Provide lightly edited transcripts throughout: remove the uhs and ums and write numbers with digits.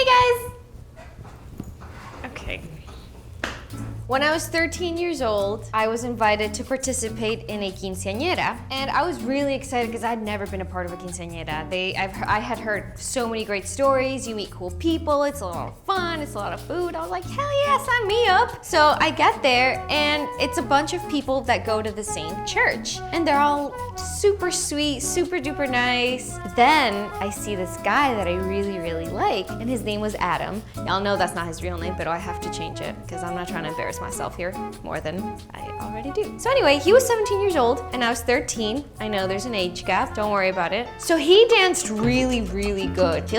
Hey guys! Okay. When I was 13 years old, I was invited to participate in a quinceañera, and I was really excited because I'd never been a part of a quinceañera. I had heard so many great stories. You meet cool people, it's a lot of fun, it's a lot of food. I was like, hell yeah, sign me up. So I get there, and it's a bunch of people that go to the same church, and they're all super sweet, super duper nice. Then I see this guy that I really, really like, and his name was Adam. Y'all know that's not his real name, but I have to change it because I'm not trying to embarrass myself here more than I already do. So anyway, he was 17 years old and I was 13. I know there's an age gap, don't worry about it. So he danced really, really good. He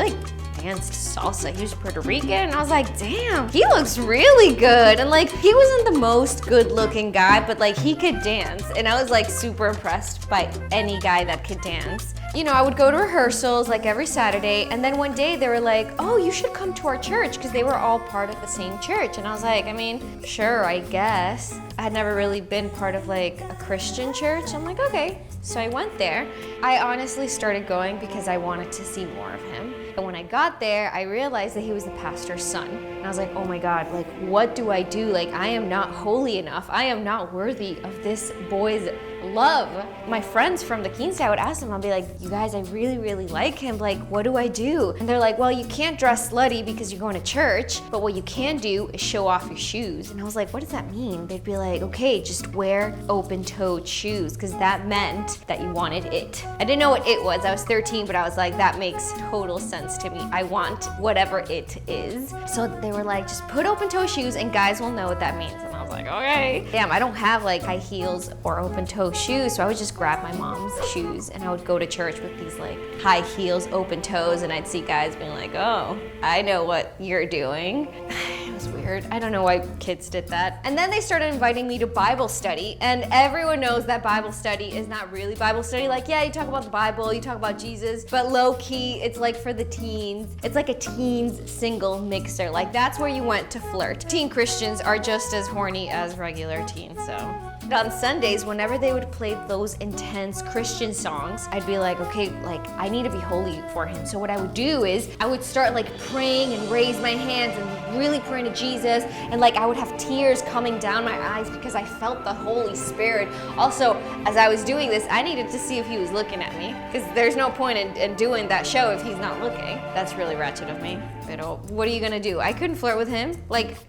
danced salsa. He was Puerto Rican, and I was like, damn, he looks really good. And he wasn't the most good looking guy, but he could dance. And I was super impressed by any guy that could dance. You know, I would go to rehearsals every Saturday, and then one day they were like, oh, you should come to our church, because they were all part of the same church. And I was like, I mean, sure, I guess. I had never really been part of a Christian church. I'm like, okay. So I went there. I honestly started going because I wanted to see more of him. And when I got there, I realized that he was the pastor's son. And I was like, oh my God, what do? I am not holy enough. I am not worthy of this boy's love. My friends from the quince, I would ask them, I'll be like, you guys, I really, really like him. What do I do? And they're like, well, you can't dress slutty because you're going to church, but what you can do is show off your shoes. And I was like, what does that mean? They'd be like, okay, just wear open-toed shoes, because that meant that you wanted it. I didn't know what it was. I was 13, but I was like, that makes total sense to me. I want whatever it is. So they were like, just put open-toe shoes and guys will know what that means. And I was like, okay. Damn, I don't have high heels or open-toe shoes, so I would just grab my mom's shoes and I would go to church with these high heels, open toes, and I'd see guys being like, oh, I know what you're doing. It was weird. I don't know why kids did that. And then they started inviting me to Bible study, and everyone knows that Bible study is not really Bible study. Yeah, you talk about the Bible, you talk about Jesus, but low-key, it's for the teens. It's like a teens single mixer. That's where you went to flirt. Teen Christians are just as horny as regular teens, so. And on Sundays, whenever they would play those intense Christian songs, I'd be like, okay, I need to be holy for him. So what I would do is I would start praying and raise my hands and really praying to Jesus. And I would have tears coming down my eyes because I felt the Holy Spirit. Also, as I was doing this, I needed to see if he was looking at me, because there's no point in doing that show if he's not looking. That's really ratchet of me. But what are you gonna do? I couldn't flirt with him,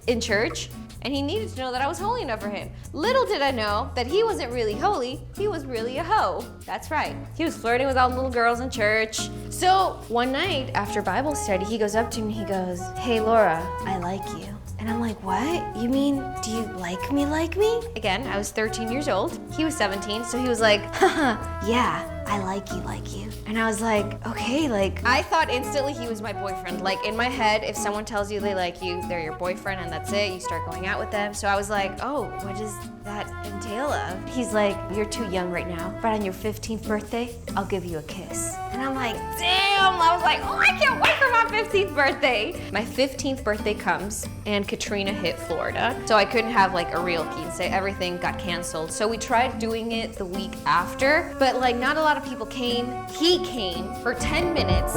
in church. And he needed to know that I was holy enough for him. Little did I know that he wasn't really holy, he was really a hoe. That's right. He was flirting with all the little girls in church. So one night after Bible study, he goes up to me, he goes, hey Laura, I like you. And I'm like, what? You mean, do you like me? Again, I was 13 years old. He was 17, so he was like, haha, yeah. I like you. And I was like, okay, I thought instantly he was my boyfriend. In my head, if someone tells you they like you, they're your boyfriend and that's it, you start going out with them. So I was like, oh, what does that entail of? He's like, you're too young right now, but on your 15th birthday, I'll give you a kiss. And I'm like, damn, I was like, oh, I can't wait for my 15th birthday. My 15th birthday comes and Katrina hit Florida. So I couldn't have a real quince, everything got canceled. So we tried doing it the week after, but not a lot of people came. He came for 10 minutes,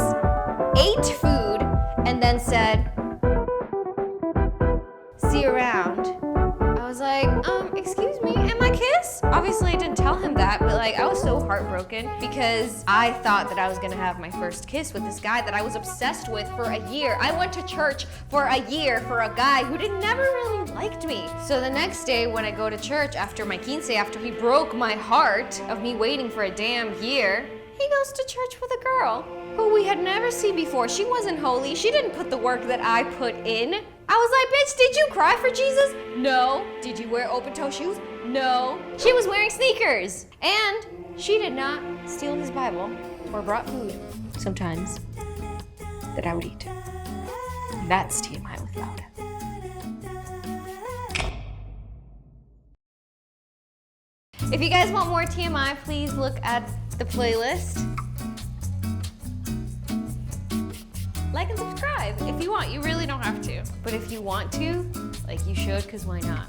ate food, and then said, see you around. I was like, excuse me, and my kiss? Obviously I didn't tell him that, but I was so heartbroken because I thought that I was gonna have my first kiss with this guy that I was obsessed with for a year. I went to church for a year for a guy who never really liked me. So the next day when I go to church after my quince, after he broke my heart of me waiting for a damn year, he goes to church with a girl who we had never seen before. She wasn't holy. She didn't put the work that I put in. I was like, bitch, did you cry for Jesus? No. Did you wear open-toe shoes? No. She was wearing sneakers. And she did not steal his Bible or brought food, sometimes, that I would eat. That's TMI without it. If you guys want more TMI, please look at the playlist. Like and subscribe if you want. You really don't have to. But if you want to, you should, because why not?